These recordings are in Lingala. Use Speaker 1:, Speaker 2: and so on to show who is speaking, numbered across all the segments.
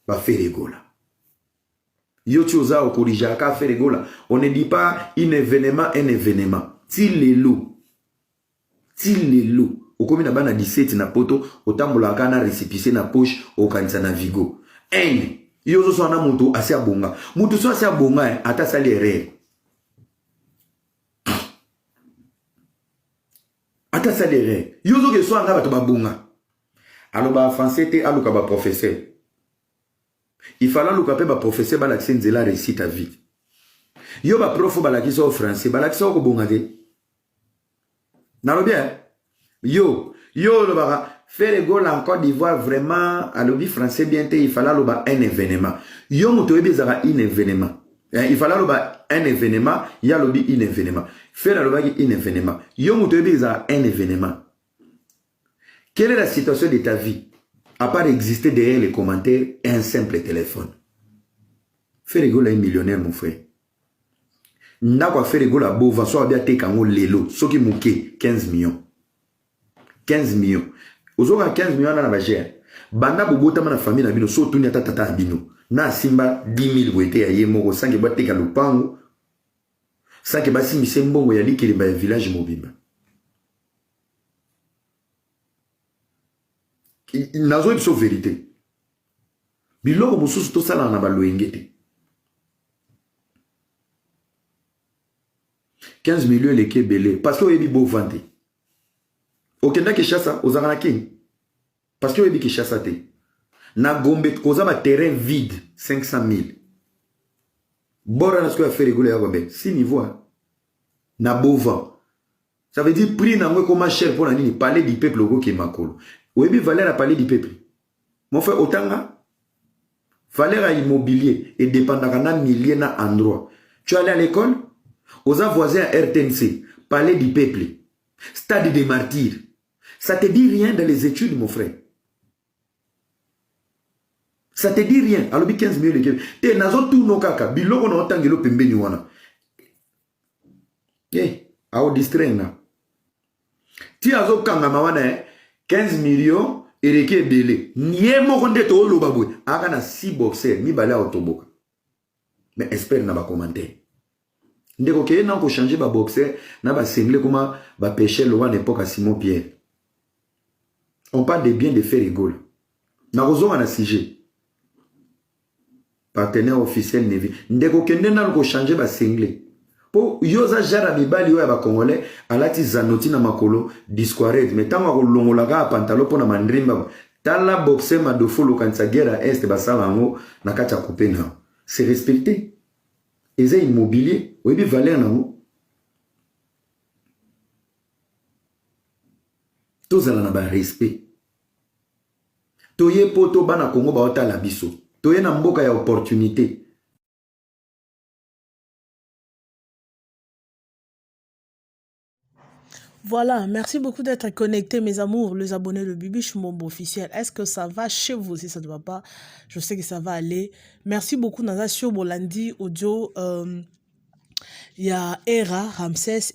Speaker 1: ba Ferregola. Yo tu osa au corriger à Ferregola. On ne dit pas un événement. Til les loups. Au combien na 17 na poto, au tambola kana récipicé na poche, au kanisa na vigo. Yo zo so na mutu asia bonga. Mutu so asia bonga ata sali erreur. Ata sali erreur. Yo zo ke so anga bato ba bonga. Alors ba français te aluka ba professeur. Il fallait luka pe ba professeur ba la nzela réussite à vie. Yo ba prof ba la kiso français, ba la kiso ko bonga te. Na lo bien. Yo le bara Ferregola en Côte d'Ivoire vraiment à l'objet français bien il fallait un événement. Yo muto ebezara un événement. Il fallait un événement, il y a l'objet un événement. Faire un événement. Yo muto ebezara un événement. Quelle est la situation de ta vie à part exister derrière les commentaires un simple téléphone? Ferregola est millionnaire mon frère. Ndako Ferregola bova so abia te kango lelo soki muke 15 millions. 15 millions. Ozoka 15 millions na bagère. Banda bobota na famille na bino so tuni tata bino. Na simba 10 000 boete ya yemo sange bote ka lupango. Sange basi misembongo ya likeli ba village mobimba. Nazo biso vérité. Biloko bosusu to sala na baloengete. 15 millions les kebele parce que ebi bo vente. Okenda Kinshasa ozana king parce que ebi Kinshasa te. Na Gombe koza ba terrain vide 500 000. Bora na sko faire réguler ya Gombe 6 niveaux. Na Bova. Ça veut dire prix na ngwe comment cher pour na nini parler du peuple oko ke makolo. Oyebi valeur à parler du peuple. Mon frère otanga valeur à immobilier et dépendant na milliers na endroit. Tu allais à l'école? Aux voisins à RTNC, palais du peuple, stade des martyrs. Ça te dit rien dans les études, mon frère. Ça te dit rien. Alors, 15 millions de te nazo tout no kaka. Biloko no tangelo pembeni wana. Ao distraire na. Ti azo kanga mawana 15 millions et reke belé. Nye moko nde to lo babwe. Aka na 6 boxeurs, mi bala autoboka. Mais espère na ba commentaire. Ndeko ke na ko changer ba boxer na ba single kuma ba pêcher loin n'époque à Simon Pierre. On parle de bien de Ferregola. Na rozo na sujet. Partenaire officiel Navy. Ndeko ke na ko changer ba single. Po yoza jara bibali yo ya ba congolais alati zanoti na makolo disquaret mais tango ko longola ka pantalon pona mandrimba. Tala boxer madofo lokanisa guerre à est ba salango na kacha couper na. C'est respecté. Et c'est immobilier. Oui, bien valeur non. Tous allons avoir respect. Toye poto bana Congo ba ota la biso. Toye na mboka ya opportunité.
Speaker 2: Voilà, merci beaucoup d'être connectés, mes amours, les abonnés de Bibiche Mombo officiel. Est-ce que ça va chez vous? Si ça ne va pas, je sais que ça va aller. Merci beaucoup, Naza sur Bolandi, audio. Il y a Era Ramsès,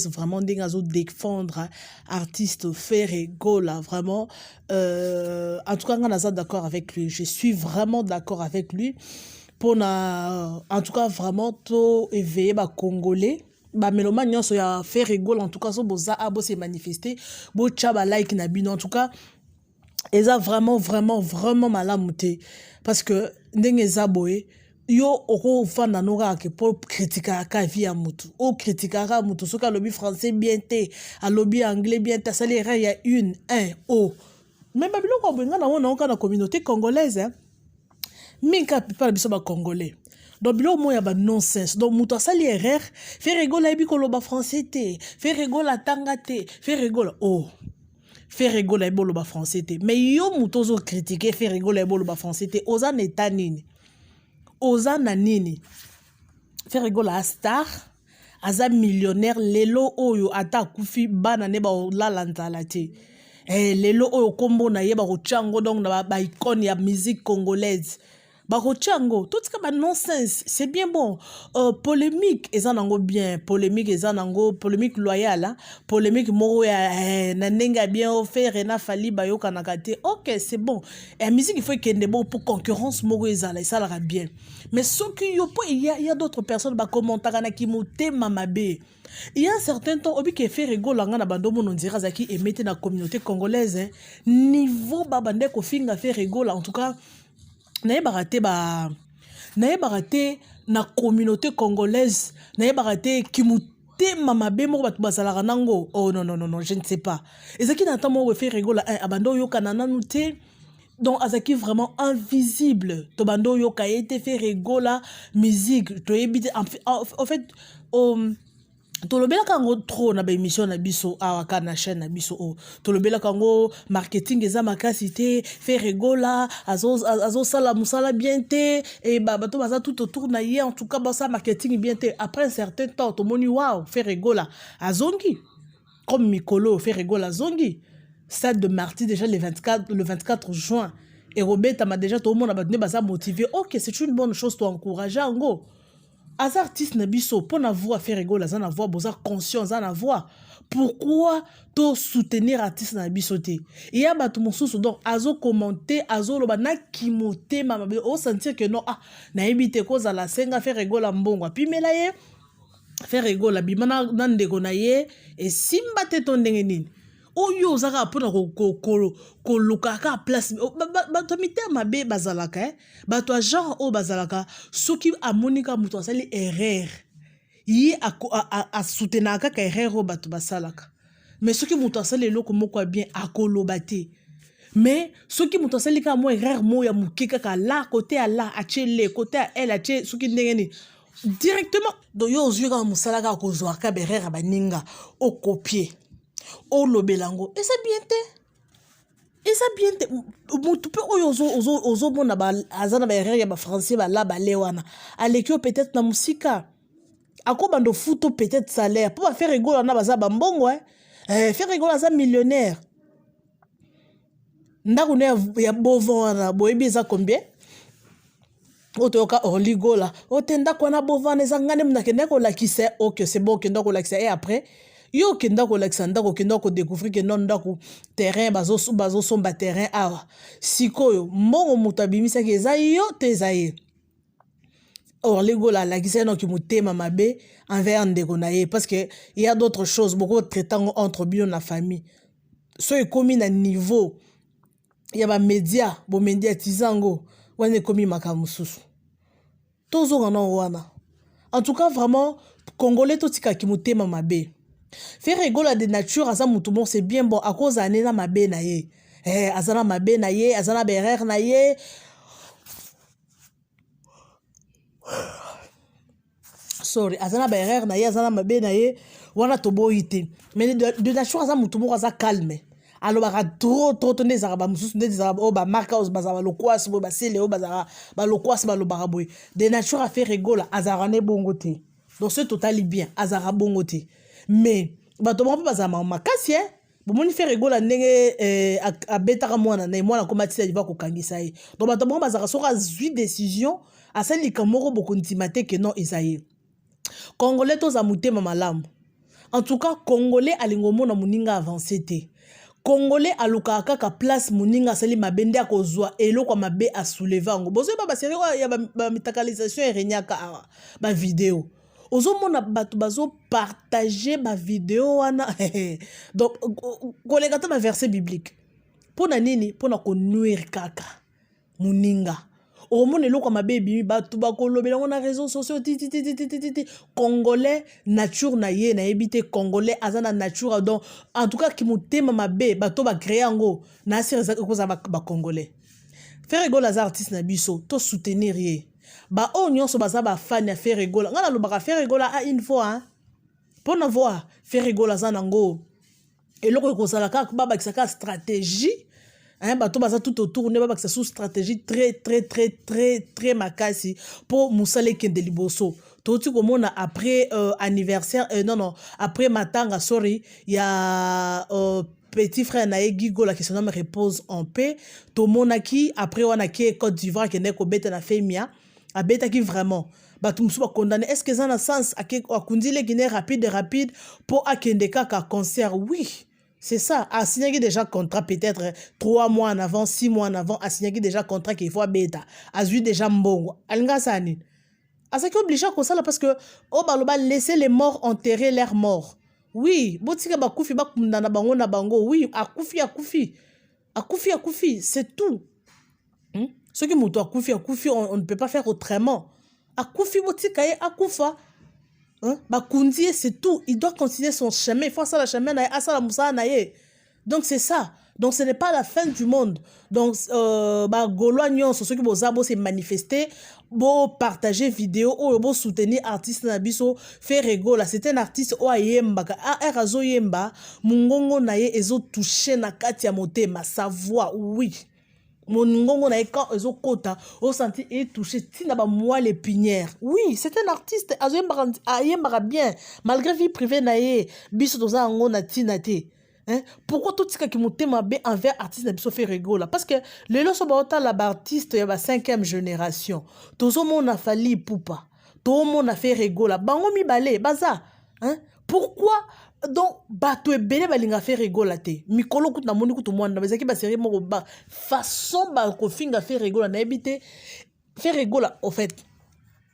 Speaker 2: vraiment des gars défendre artiste Ferregola, vraiment. En tout cas, Naza d'accord avec lui. Je suis vraiment d'accord avec lui. Pour en tout cas, vraiment, tout éveiller les Congolais. Ba meloma nyonso ya Ferregola en tout cas so boza abo se manifester bo chaba like na bino en tout cas eza vraiment malamuté parce que ndenge zaboé yo oko fanda noka ke pour critiquer ka vie ya mutu o critiquer ka mutu soka lobby français bien té a lobby anglais bien té ça les il y a même ba biloko benga na wona na communauté congolaise hein minka pipala biso ba congolais. Donc, bilo moya ba nonsense. Donc, muto sali erreur. Ferregola ebi koloba français te. Ferregola tanga te. Ferregola Ferregola ebi koloba français te. Mais yo muto zo critiquer Ferregola ebi koloba français te. Oza neta nini. Oza na nini. Ferregola a star. Aza millionnaire. Lelo oyo ata kufi bana neba la lantala te. Lelo oyo kombo na yeba ko chango donc na ba icône ya musique congolaise. Barochango, tout ce qui est nonsense, c'est bien bon. Polémique, ils en ont bien. Polémique, ils en ont polémique loyale. Hein? Polémique, moro ya nanenga bien offert, Rena Fali, Bayo Kanakate. Ok, c'est bon. Et musique, il faut qu'il y ait bon pour concurrence, moro ezala, ça ira bien. Mais ce qui il y a d'autres personnes qui commentent qui montent mamabe. Il y a un certain temps, obi qui fait rigolo na bandomo on dira zaki et mettre dans la communauté congolaise. Hein? Niveau babande ko finga fait rigolo en tout cas. Naye baraté na communauté congolaise naye baraté kimute mamabe mo batu basalaka nango oh non je ne sais pas ezaki na temps mo fait rigola abando yo kanana nute donc azaki vraiment invisible to bando yo ka été fait rigola musique to ebite en fait tolobela kango trop na ba émission na biso awaka na chaîne na biso tolobela kango marketing eza makasi te fait rigola azo sala musala bien te et bato baza tout autour na ye en tout cas ba ça marketing bien te après un certain temps to moni wow fait rigola azongi comme Mikolo fait rigola azongi stade de martyr déjà le 24 juin et Robert m'a déjà tout le monde a baza motivé OK c'est une bonne chose to encourager ngo as artistes na biso pour n'avoir faire rigoler za na voir besoin conscience za na voir pourquoi to soutenir artistes na biso te il y a batu mosusu donc azo commenter azo loba na kimote mama o sentir que non na ebite ko za la senga faire rigoler mbongo puis mais là ye faire rigoler bimana na ndeko na ye et simba te to ndenge nini oyo zaka pona ko lukaka place bato mite mabe bazalaka bato genre o bazalaka soki amonika muto asali erreur yi a soutenaka ka erreur o bato basalaka mais soki muto asali eloko moko bien akoloba te mais soki muto asali ka mo erreur mo ya mukeka ka la côté à la achele côté à elle ache soki ndengeni directement do yo ozuka musalaka ko zoaka berera baninga o copier o lobelango et c'est bien te mutu pe ozo mona ba azana ba erreur ya ba français ba la ba lewana alekio peut-être na musika akobando futo peut-être salaire pour faire rigoler na baza ba mbongo faire rigoler za millionnaire ndako ne ya bovana boyebi za combien otoka oligola otenda kwana bovana za ngane mnakende ko lakisa OK c'est bon kenda ko lakisa et après yo kenda ko Alexander ko kenda ko découvrir que non ndako terrain bazo somba terrain awa sikoyo mbongo mutabimisa ke za yo tezaye or lego la kisa no ki mutema mabe envers ndeko na ye parce que il y a d'autres choses beaucoup de traitant entre bio na famille so e komi na niveau ya ba média bo médiatisant wane komi makamususu tozo ngana wana en tout cas vraiment congolais to tika ki mutema mabe faire rigoler de nature asa mutu bon c'est bien bon à cause anena mabe na ye azana mabe na ye azana berer na ye sorry azana berer na ye azana mabe na ye wana toboyite mais de nature asa mutu bon asa calme alors ba trop tonné za ba mususu ndé za ba marka os bazaba lokwasi bo ba sele o bazaba ba lokwasi ba lo baraboy de nature a faire rigoler azarane bongote donc c'est totalement bien azara bongote mais bato moko bazama makasi bomoni faire rigola ndenge abetaka mwana na mwana komatisa diva ko kangisa ye donc bato moko bazaka soka zui décision asali kamoko bokontimate que non isaye congolais to za mutema malamu en tout cas congolais alingo mona muninga avancé te congolais aluka kaka place muninga asali mabende akozwa eloko mabe a soulever ngo bozo ba série ya ba mitakalisation erenyaka ba vidéo ozomona bato bazo partager ma vidéo wana donc kolega ta ma verset biblique pona nini pona ko nuire kaka muninga omona eloko mabebi bato bakolobela ngona réseaux sociaux ti congolais nature na ye na ebité congolais azana nature donc en tout cas ki mutema mabe bato ba créer ngo na sireza ko za ba congolais faire rigoler les artistes na biso to soutenir ye ba o nyonso baza ba fan ya faire rigoler ngana lo ba faire rigoler à une fois pour na voir faire rigoler za nango eloko ko sala ka ba kisaka stratégie bato baza tout autour ne ba bakisa sous stratégie très makasi pour musale kende liboso toti komona après anniversaire non après matanga sorry ya petit frère nae Gigo la question me repose en paix to monaki après on a qui Côte d'Ivoire qui n'est ko beta na femia a beta qui vraiment bato musu ba condamné est-ce que ça na sens a kundile qui est rapide pour akende kaka concert oui c'est ça a signé déjà contrat peut-être 3 mois en avant 6 mois en avant a signé déjà contrat qu'il faut beta a vu déjà mbongo alinga sani a ça qui obligé comme ça là parce que au baloba laisser les morts enterrer leurs morts. Oui, botika bakufi bakundana bango na bango. Oui, akufi, c'est tout. Ce qui mouto akufi, on ne peut pas faire autrement. Akufi botika ye akufa. Bakundi c'est tout. Il doit continuer son chemin. Il faut ça la chemin na asa la musa na ye. Donc c'est ça. Donc ce n'est pas la fin du monde. Donc Gaulois nyonso ceux qui bozabo se manifester, bo partager vidéo ou bo soutenir artiste na biso faire rigolo. C'est un artiste o ayemba ka erazo yemba mungongo na ye ezo toucher na kati ya motema sa voix oui. Mon ngongo na ye quand ezo kota o senti et toucher tina ba moelle épinière. Oui, c'est un artiste ayemba bien malgré vie privée na ye biso toza ngo na tina te. Hein? Pourquoi tout ce qui m'a bien envers artiste n'a pas fait rigolo parce que les lois sont la artiste il y a 5e génération tout le monde a fallu poupa tout le monde a fait rigolo bango mi balé baza hein pourquoi donc bato e belé balinga fait rigolo té mikolo kutu na moni kutu mwanda bazaki ba série moko ba façon ba ko finga fait rigolo na ebité fait rigolo au fait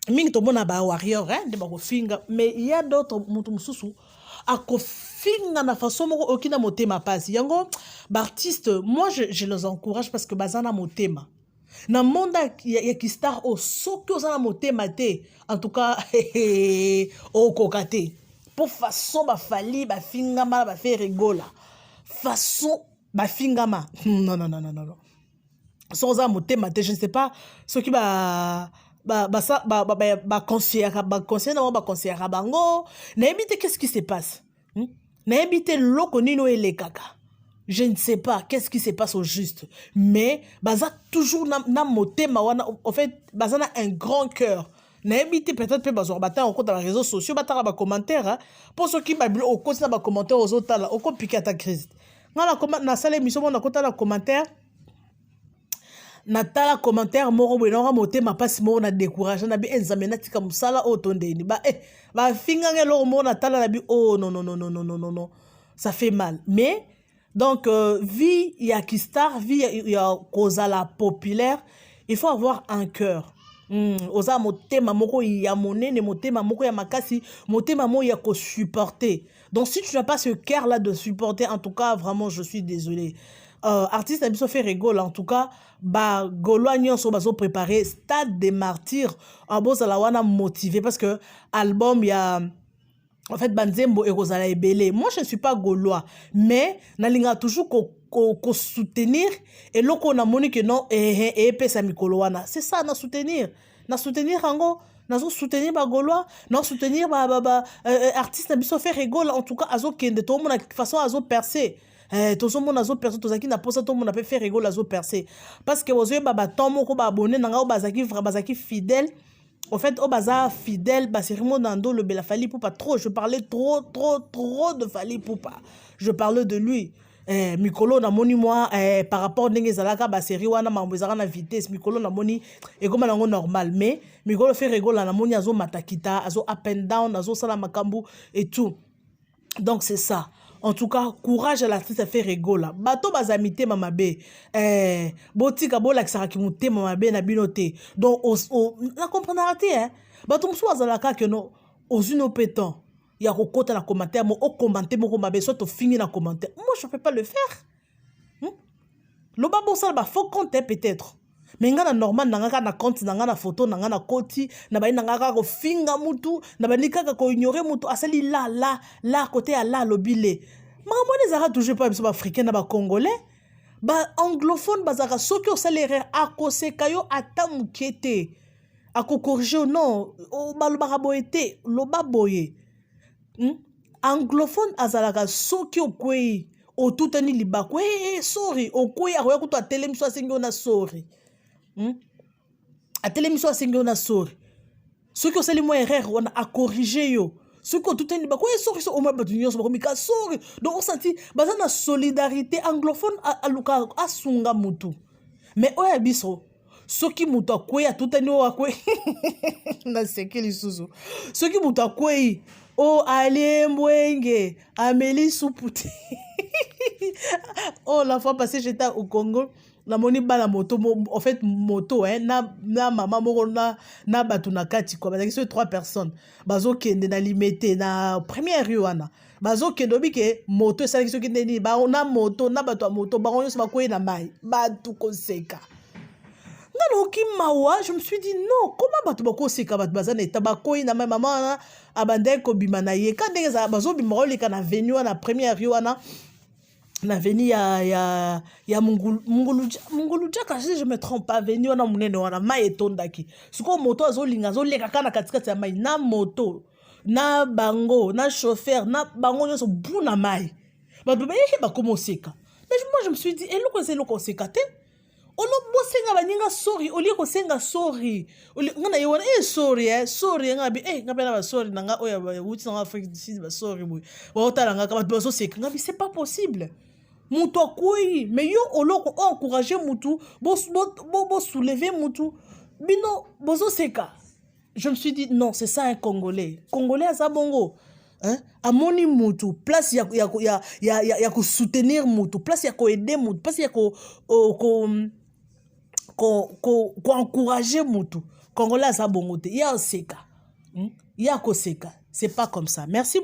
Speaker 2: mingi to mona ba warrior hein de ba ko finga mais il y a d'autres mutu mususu a ko finga na façon moko okina motema passe yango artiste moi je les encourage parce que bazana motema na monde ya ki star o soki ozana motema te en tout cas o kokate pour façon ba fali ba finga ma ba faire rigola façon ba finga ma non so ozana motema te je ne sais pas ce qui conseiller bango na ebite qu'est-ce qui se passe na ebite loko nino ele kaka je ne sais pas qu'est-ce qui se passe au juste mais baza toujours na motema wana en fait baza na un grand cœur na ebite peut-être pe bazor bata en compte dans les réseaux sociaux bata ba commentaire pour ceux qui babilo au côté na ba commentaire aux autres là au ko piquer ta crise na sala émission na kota na commentaire natala commentaire moko bwe na motema pasi moko na découragé na bi enzamena tika musala otondeni ba finga ngelo moko natala na bi oh non ça fait mal mais donc vie ya kistar vie ya kozala populaire il faut avoir un cœur oza motema moko ya monene motema moko ya makasi motema moko ya ko supporter donc si tu n'as pas ce cœur là de supporter en tout cas vraiment je suis désolé artiste a biso fait rigolo en tout cas ba Gaulois nyonso bazo préparer Stade des Martyrs en bozala wana motivé parce que album ya en fait banzembo ekozala ebele moi je ne suis pas Gaulois mais nalinga toujours ko soutenir et loko na moni que non pesa mikolo wana c'est ça na soutenir ango nazo soutenir ba Gaulois na soutenir ba artiste na biso fait rigolo en tout cas azo kende to mona façon azo percer tout le monde a zo personne tout ça qui n'a pas ça tout le monde a fait faire rigolo azo percer parce que vous avez baba tomo ko ba abonné nanga o bazaki fidèle en fait o baza fidèle ba serimo nando le bela Fally Ipupa trop je parlais trop de Fally Ipupa je parlais de lui mikolo na moni moi par rapport ndenge zalaka ba série wana mambezaka na vitesse mikolo na moni et comme nango normal mais mikolo fait rigolo na moni azo matakita azo up and down azo sala makambu et tout donc c'est ça. En tout cas, courage à l'artiste à faire rigolo. Bato bazamité mamabe. Botika bola kisara ki mute mamabe na binote. Donc la comprendre te hein. Bato mso azalaka que no ozuno pétant. Ya ko kota na commentaire mo o commenter mo mabe soit to fini na commentaire. Moi je peux pas le faire. Lo babo ça ba faut compter peut-être. Mais nga na normal nanga na compte nanga na photo nanga na koti na ba nanga ko finga mutu na ba nikaka ko ignorer mutu asali là côté à là lobile maman les ara toujours pas ba africain na ba congolais ba anglophone bazaka soki o salaire a koseka yo ata mukete a ko corriger non o balobaka boyete loba boye anglophone azalaka soki o kwei o tutani libako sorry o kwei akoya kutu atelemiso asengi na sorry a télémission a singo na sori ceux qui ont sali moi erreur on a corrigé yo ce que tout est bako sori so o ma batu nyonso bako mika sori. Donc on senti baza na solidarité anglophone a luka asunga mutu. Mais oya biso soki mutu akwe atutani o akwe na sekeli suzu. Soki mutu akwe o ale mbwenge Amélie Souputi. Oh, la fois passée, j'étais au Congo. La moni ba la moto, en fait, moto, hein, na maman moko na batu na kati quoi. Parce que c'est 3 personnes. Bazo kende na limité na première rue wana. Bazo kende obi ke moto ça qui kende ni ba on a moto na batu moto ba on se ba koye na mai. Batu koseka. Dans le mawa, je me suis dit non, comment batu bako seka batu bazana eta ba koye na mai maman na abandé ko bimana ye. Quand des bazo bimoro le kana venu na première rue wana. La veni ya Munguluja si je me trompe pas veni wana munene wana mai etondaki siko moto azolinga azoleka kana katikati ya mai na moto na bango na chauffeur na bango nyonso buna mai bato ba komo seka. Mais moi je me suis dit eloko zeloko seka te olo bosenga baninga sorry oli ko senga sorry oli ngana yona sorry sorry ngabi ngabe na ba sorry nanga oya ba wuti na Afrique du Sud ba sorry boy ba otala nga ba so seka ngabi c'est pas possible. Mutu akui, mais yo oloko encourager mutu, bo soulever mutu, bino bozo seka. Je me suis dit non, c'est ça un Congolais. Congolais à Zabongo, hein? Amoni mutu, place ya ko soutenir mutu, place ya ko aider mutu, place ya ko encourager mutu. Congolais à Zabongo te, ya seka, ya ko seka. C'est pas comme ça. Merci.